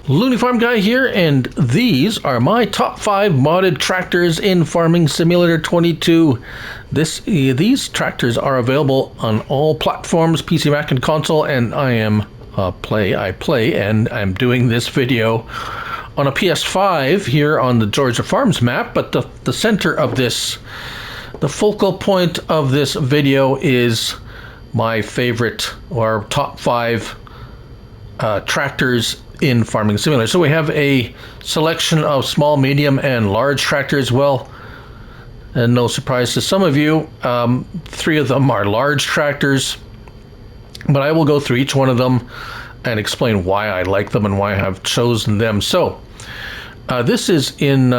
Looney Farm Guy here, and these are my top 5 modded tractors in Farming Simulator 22. These tractors are available on all platforms, PC, Mac, and console, and I play, and I'm doing this video on a PS5 here on the Georgia Farms map, but the center of this, the focal point of this video is my favorite or top 5 tractors in Farming Simulator. So we have a selection of small, medium, and large tractors. Well, and no surprise to some of you, 3 of them are large tractors, but I will go through each one of them and explain why I like them and why I have chosen them. So this is in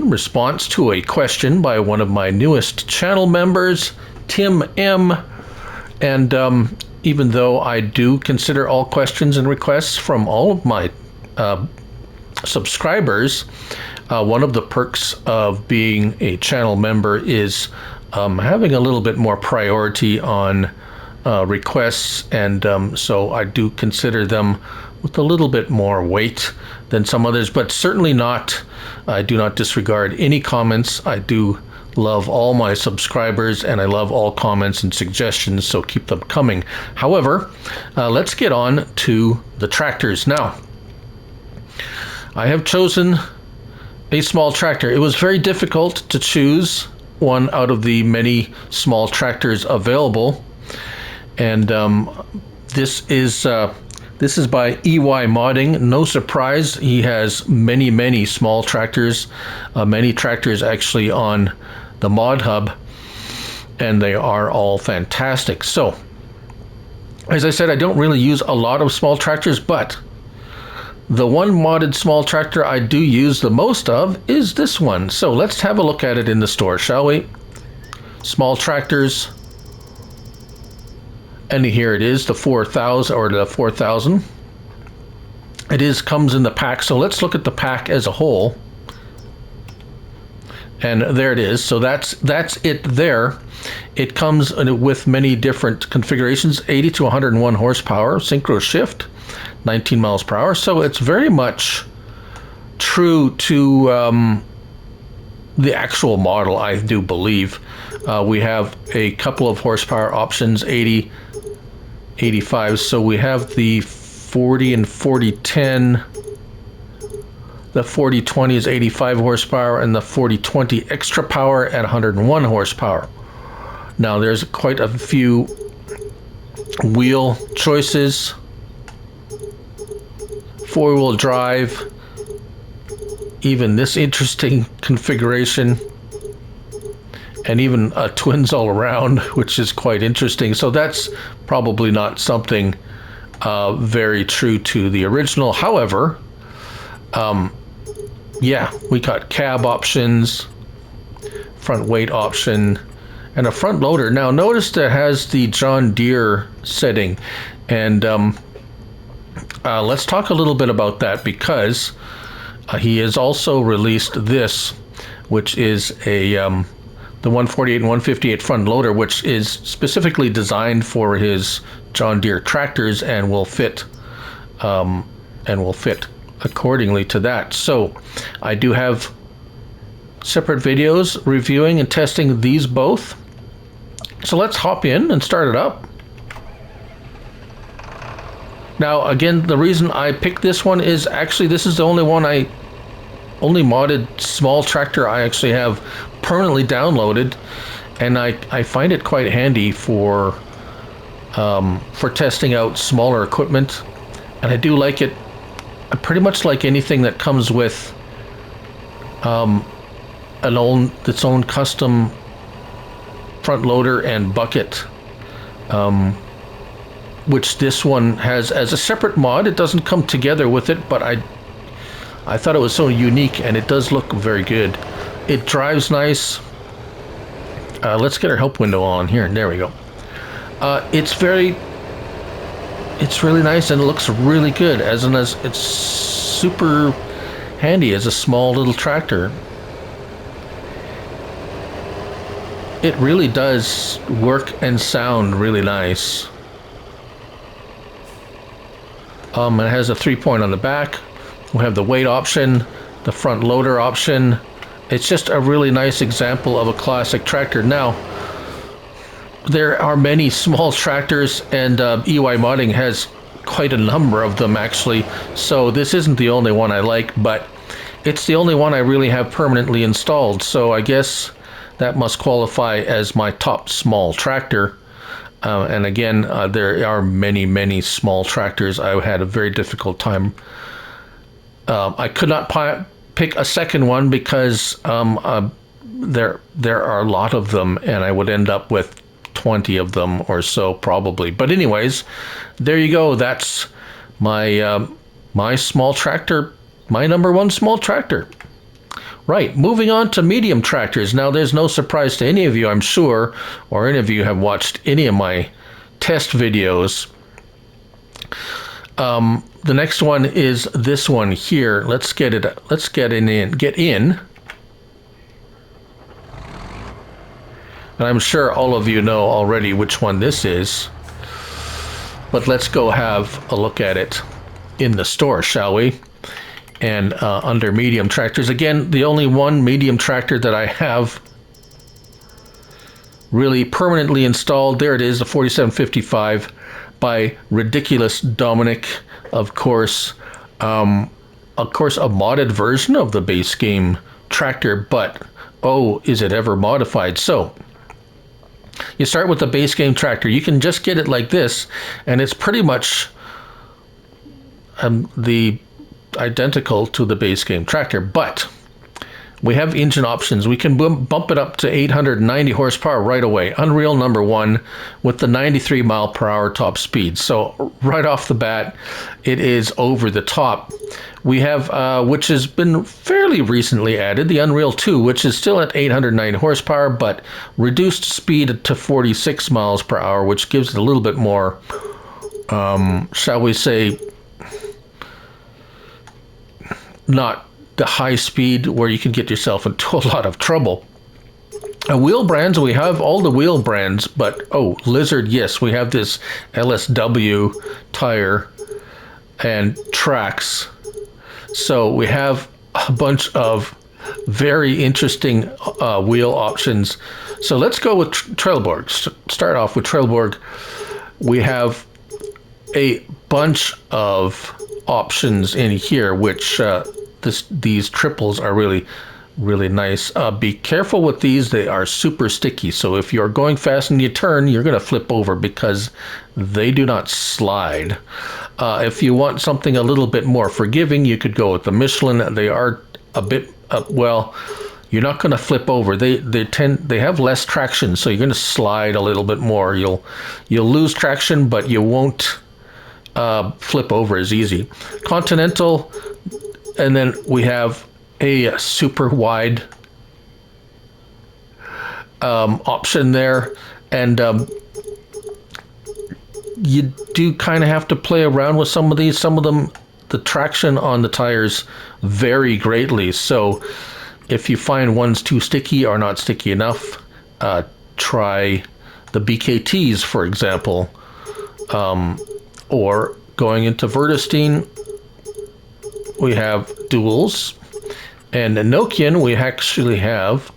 response to a question by one of my newest channel members, Tim M. And even though I do consider all questions and requests from all of my subscribers, one of the perks of being a channel member is having a little bit more priority on requests, and so I do consider them with a little bit more weight than some others, but certainly not, I do not disregard any comments. I do love all my subscribers, and I love all comments and suggestions, so keep them coming. However, let's get on to the tractors now. I have chosen a small tractor. It was very difficult to choose one out of the many small tractors available, and this is by EY Modding. No surprise, he has many small tractors, many tractors actually on the Mod Hub, and they are all fantastic. So, as I said, I don't really use a lot of small tractors, but the one modded small tractor I do use the most of is this one. So let's have a look at it in the store, shall we? Small tractors. And here it is, the 4000 or the 4000. It comes in the pack. So let's look at the pack as a whole. And there it is. So that's it there. It comes with many different configurations, 80 to 101 horsepower, synchro shift, 19 miles per hour. So it's very much true to the actual model, I do believe. We have a couple of horsepower options, 80, 85. So we have the 40 and 4010. The 4020 is 85 horsepower, and the 4020 extra power at 101 horsepower. Now there's quite a few wheel choices. 4-wheel drive, even this interesting configuration, and even twins all around, which is quite interesting. So that's probably not something very true to the original. However, yeah, we got cab options, front weight option, and a front loader. Now notice that has the John Deere setting, and let's talk a little bit about that, because he has also released this, which is a the 148 and 158 front loader, which is specifically designed for his John Deere tractors and will fit accordingly to that. So I do have separate videos reviewing and testing these both. So let's hop in and start it up. Now again, the reason I picked this one is actually this is the only modded small tractor I actually have permanently downloaded, and I find it quite handy for testing out smaller equipment, and I do like it. I pretty much like anything that comes with its own custom front loader and bucket, which this one has as a separate mod. It doesn't come together with it, but I thought it was so unique, and it does look very good. It drives nice. Let's get our help window on here. There we go. It's really nice, and it looks really good. It's super handy as a small little tractor. It really does work and sound really nice. It has a 3-point on the back. We have the weight option, the front loader option. It's just a really nice example of a classic tractor. Now, there are many small tractors, and EY Modding has quite a number of them actually, so this isn't the only one I like, but it's the only one I really have permanently installed, so I guess that must qualify as my top small tractor. And again, there are many small tractors. I had a very difficult time. I could not pick a second one because there are a lot of them, and I would end up with 20 of them or so probably. But anyways, there you go. That's my my small tractor, my number one small tractor. Right, moving on to medium tractors. Now, there's no surprise to any of you, I'm sure, or any of you have watched any of my test videos. The next one is this one here. Let's get in. And I'm sure all of you know already which one this is. But let's go have a look at it in the store, shall we? And under medium tractors, again, the only one medium tractor that I have really permanently installed. There it is, the 4755 by Ridiculous Dominick, of course. A modded version of the base game tractor, but oh, is it ever modified? So you start with the base game tractor. You can just get it like this, and it's pretty much the identical to the base game tractor, but we have engine options. We can bump it up to 890 horsepower right away. Unreal number one with the 93 mile per hour top speed. So right off the bat, it is over the top. We have, which has been fairly recently added, the Unreal 2, which is still at 890 horsepower, but reduced speed to 46 miles per hour, which gives it a little bit more, shall we say, not the high speed where you can get yourself into a lot of trouble. Wheel brands, we have all the wheel brands, but oh, Lizard, yes, we have this LSW tire and tracks. So we have a bunch of very interesting wheel options. So let's go with Trelleborg. Start off with Trelleborg. We have a bunch of options in here, which these triples are really nice. Be careful with these. They are super sticky, so if you're going fast and you turn, you're going to flip over because they do not slide. If you want something a little bit more forgiving, you could go with the Michelin. They are a bit well, you're not going to flip over. They have less traction, so you're going to slide a little bit more. You'll lose traction, but you won't flip over as easy. Continental, and then we have a super wide option there, and you do kind of have to play around with some of these. Some of them, the traction on the tires vary greatly, so if you find one's too sticky or not sticky enough, try the BKTs, for example, or going into Viertestein. We have duals, and in Nokian we actually have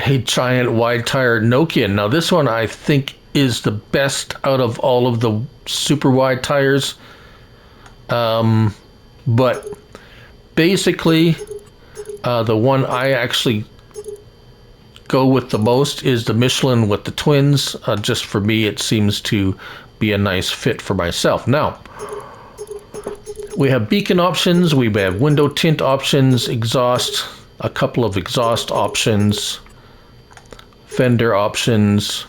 a giant wide tire Nokian. Now this one I think is the best out of all of the super wide tires, but basically the one I actually go with the most is the Michelin with the twins. Just for me, it seems to be a nice fit for myself. Now, we have beacon options, we have window tint options, exhaust, a couple of exhaust options, fender options,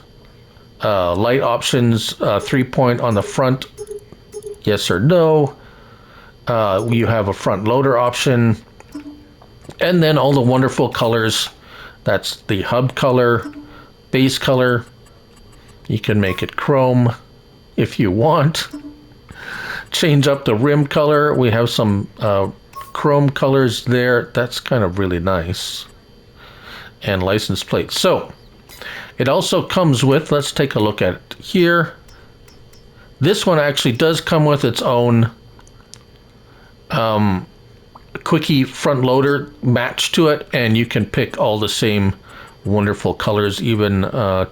light options, 3-point on the front, yes or no. You have a front loader option, and then all the wonderful colors. That's the hub color, base color. You can make it chrome if you want. Change up the rim color. We have some chrome colors there. That's kind of really nice. And license plates. So it also comes with, let's take a look at it here. This one actually does come with its own quickie front loader match to it, and you can pick all the same wonderful colors, even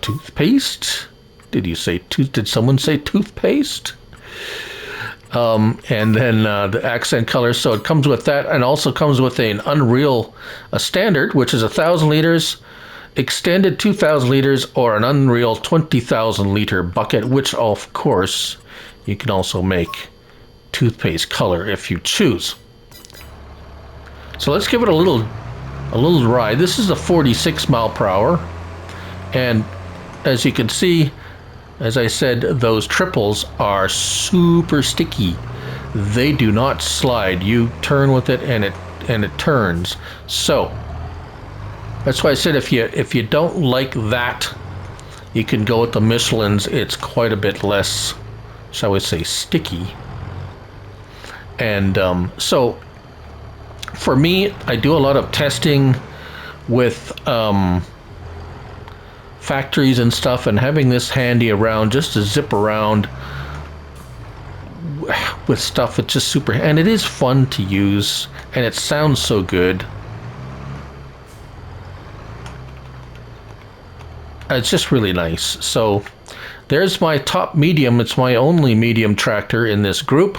toothpaste. Did someone say toothpaste? And then the accent colors. So it comes with that, and also comes with an Unreal standard, which is 1,000 liters, extended 2,000 liters, or an Unreal 20,000 liter bucket, which of course you can also make toothpaste color if you choose. So let's give it a little ride. This is a 46 mile per hour, and as you can see, as I said, those triples are super sticky. They do not slide. You turn with it and it turns. So that's why I said if you don't like that, you can go with the Michelin's. It's quite a bit less, shall we say, sticky. And so for me, I do a lot of testing with factories and stuff, and having this handy around just to zip around with stuff, it's just super, and it is fun to use, and it sounds so good. It's just really nice. So there's my top medium. It's my only medium tractor in this group,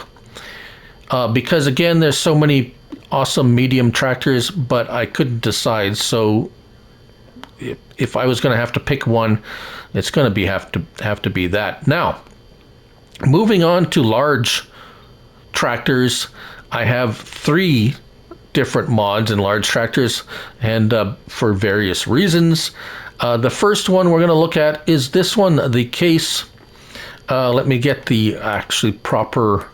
because again, there's so many awesome medium tractors, but I couldn't decide. So if I was going to have to pick one, it's going to have to be that. Now, moving on to large tractors, I have 3 different mods in large tractors, and for various reasons. The first one we're going to look at is this one, the Case. Let me get the actually proper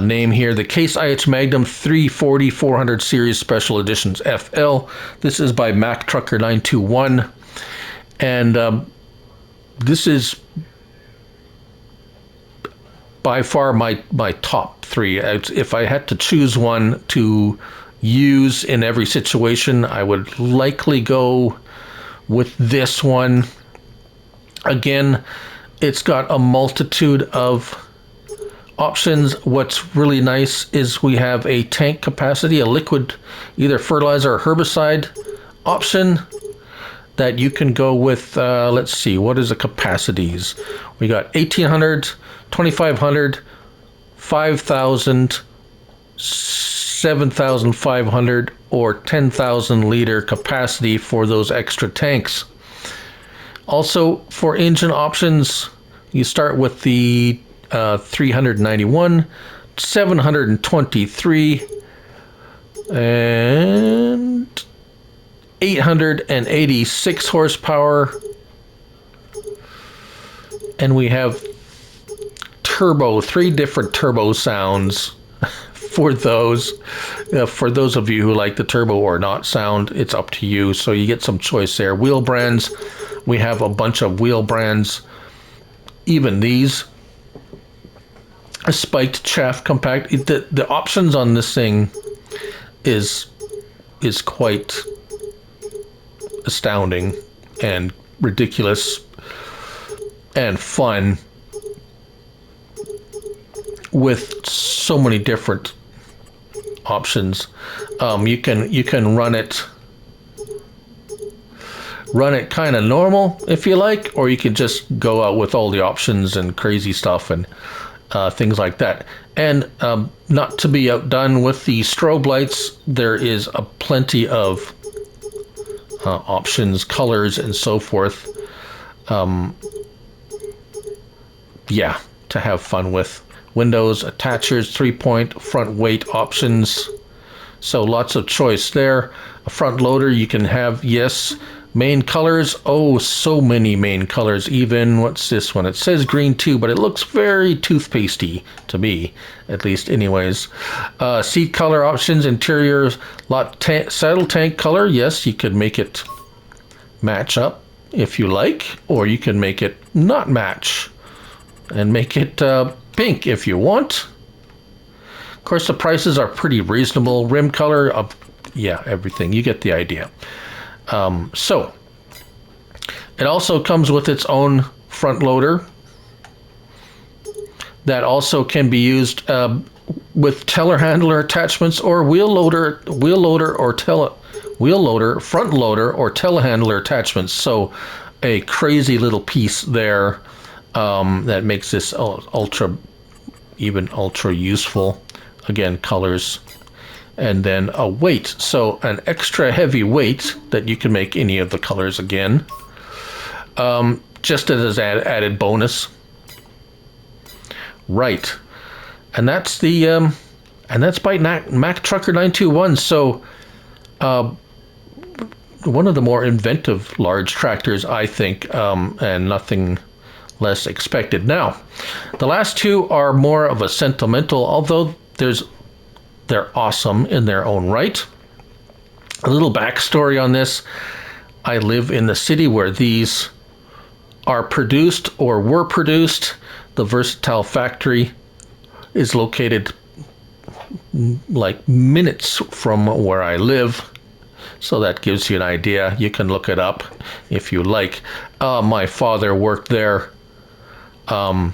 name here. The Case IH Magnum 340 400 Series Special Editions FL. This is by Mac Trucker 921, and this is by far my top 3. If I had to choose one to use in every situation, I would likely go with this one. Again, it's got a multitude of options. What's really nice is we have a tank capacity, a liquid, either fertilizer or herbicide option that you can go with. Let's see, what is the capacities? We got 1,800, 2,500, 5,000, 7,500, or 10,000 liter capacity for those extra tanks. Also, for engine options, you start with the 391, 723, and 886 horsepower, and we have 3 different turbo sounds for those. For those of you who like the turbo or not sound, it's up to you, so you get some choice there. Wheel brands, we have a bunch of wheel brands, even these. A spiked shaft compact. The options on this thing is quite astounding and ridiculous and fun, with so many different options. You can run it kind of normal if you like, or you can just go out with all the options and crazy stuff and things like that. And not to be outdone with the strobe lights, there is a plenty of options, colors, and so forth. Yeah, to have fun with. Windows, attachers, 3-point, front weight options. So lots of choice there. A front loader, you can have, yes, main colors. Oh, so many main colors. Even, what's this one? It says green too, but it looks very toothpastey to me, at least anyways. Seat color options, interior, saddle tank color. Yes, you could make it match up if you like, or you can make it not match and make it pink if you want. Of course, the prices are pretty reasonable. Rim color, yeah, everything. You get the idea. So it also comes with its own front loader that also can be used with telehandler attachments or wheel loader, front loader or telehandler attachments. So a crazy little piece there that makes this ultra useful. Again, colors. And then a weight. So an extra heavy weight that you can make any of the colors again. Just as an added bonus. Right. And that's the and that's by Mack Trucker 921. So one of the more inventive large tractors, I think, and nothing less expected. Now, the last two are more of a sentimental, although they're awesome in their own right. A little backstory on this. I live in the city where these are produced or were produced. The Versatile factory is located like minutes from where I live. So that gives you an idea. You can look it up if you like. My father worked there. So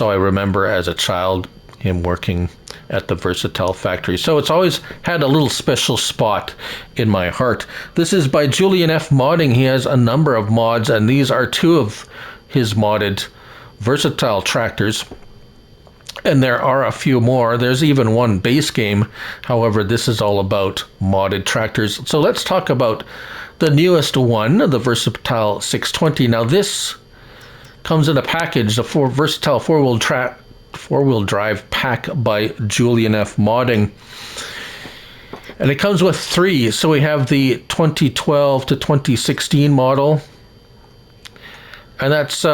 I remember as a child him working at the Versatile factory. So it's always had a little special spot in my heart. This is by Julian F Modding. He has a number of mods, and these are two of his modded Versatile tractors. And there are a few more. There's even one base game. However, this is all about modded tractors. So let's talk about the newest one, the Versatile 620. Now this comes in a package, the Versatile four-wheel drive pack by Julian F Modding. And it comes with three. So we have the 2012 to 2016 model. And that's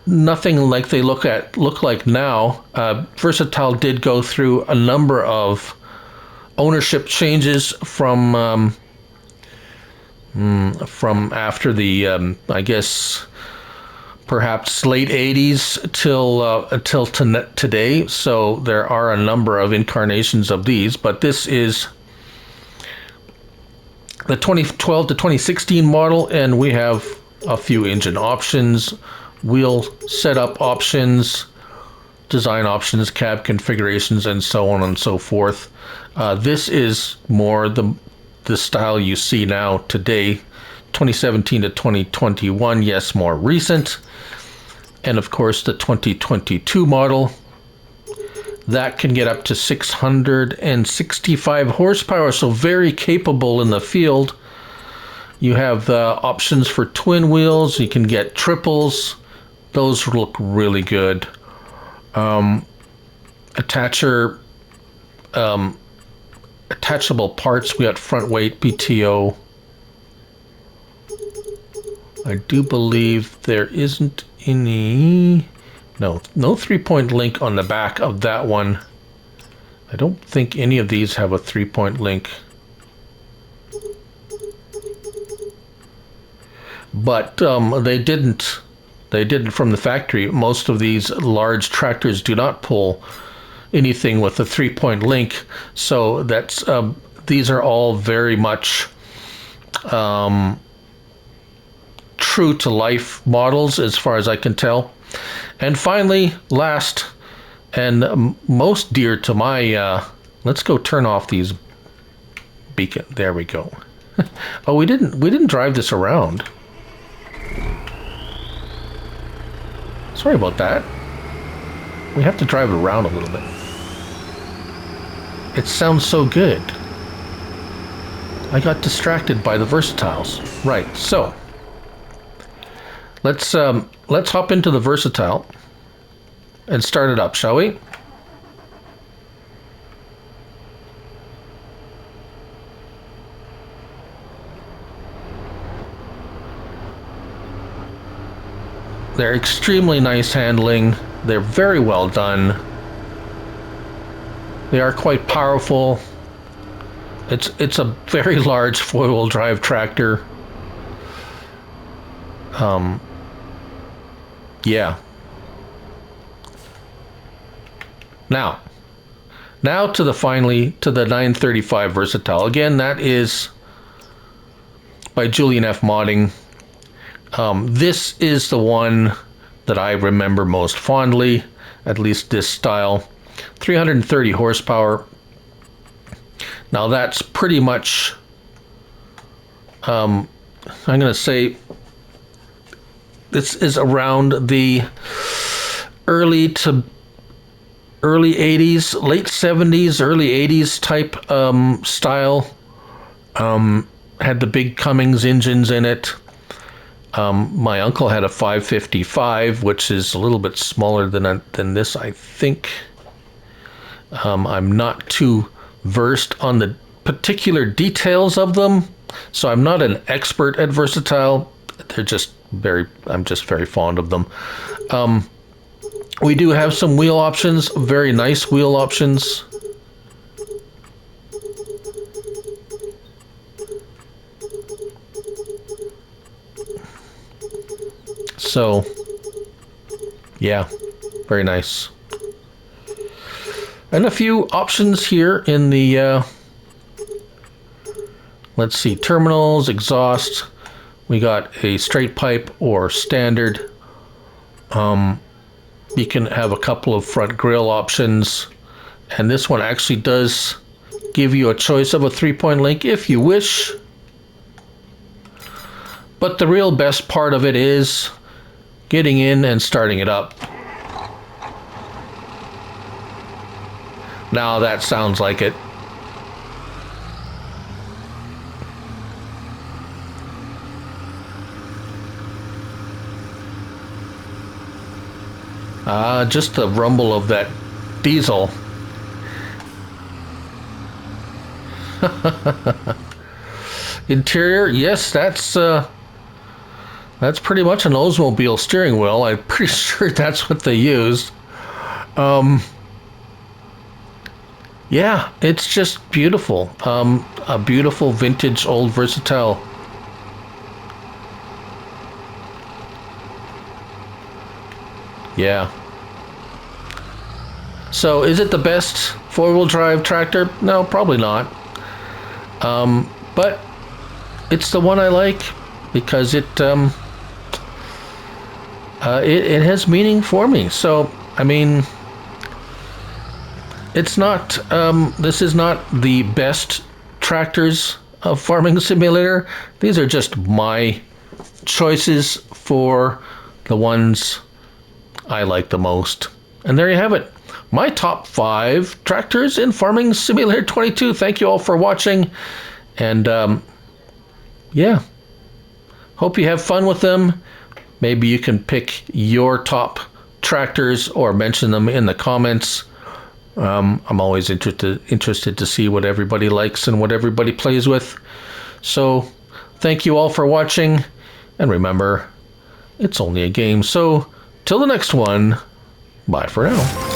nothing like they look like now. Versatile did go through a number of ownership changes from after the I guess perhaps late 80s until today. So there are a number of incarnations of these, but this is the 2012 to 2016 model, and we have a few engine options, wheel setup options, design options, cab configurations, and so on and so forth. This is more the style you see now today, 2017 to 2021, yes, more recent. And of course the 2022 model, that can get up to 665 horsepower, so very capable in the field. You have options for twin wheels, you can get triples. Those look really good. Attachable parts, we got front weight, PTO. I do believe there isn't any... No 3-point link on the back of that one. I don't think any of these have a 3-point link. But they didn't from the factory. Most of these large tractors do not pull anything with a 3-point link. So that's these are all very much true to life models as far as I can tell. And finally, last and most dear to my let's go turn off these beacon. There we go. Oh, we didn't drive this around. Sorry about that. We have to drive it around a little bit. It sounds so good. I got distracted by the Versatiles. Right, so let's hop into the Versatile and start it up, shall we? They're extremely nice handling. They're very well done. They are quite powerful. It's a very large four-wheel drive tractor. Yeah. Now to the 935 Versatile. Again, that is by Julian F Modding. This is the one that I remember most fondly, at least this style. 330 horsepower. Now that's pretty much, I'm going to say this is around the early 80s, late 70s, early 80s type style. Had the big Cummins engines in it. My uncle had a 555, which is a little bit smaller than this, I think. I'm not too versed on the particular details of them, so I'm not an expert at Versatile. I'm just very fond of them. We do have some wheel options, very nice wheel options. So, yeah, very nice. And a few options here in the, let's see, terminals, exhaust. We got a straight pipe or standard. You can have a couple of front grille options. And this one actually does give you a choice of a 3-point link if you wish. But the real best part of it is getting in and starting it up. Now that sounds like it. Just the rumble of that diesel. Interior, yes, that's pretty much an Oldsmobile steering wheel. I'm pretty sure that's what they used. Yeah, it's just beautiful. A beautiful vintage old Versatile. Yeah. So is it the best four-wheel drive tractor? No, probably not. But it's the one I like because it has meaning for me. So, I mean, it's not, this is not the best tractors of Farming Simulator. These are just my choices for the ones I like the most. And there you have it. My top 5 tractors in Farming Simulator 22. Thank you all for watching. And, yeah. Hope you have fun with them. Maybe you can pick your top tractors or mention them in the comments. I'm always interested to see what everybody likes and what everybody plays with. So, thank you all for watching. And remember, it's only a game. So, till the next one, bye for now.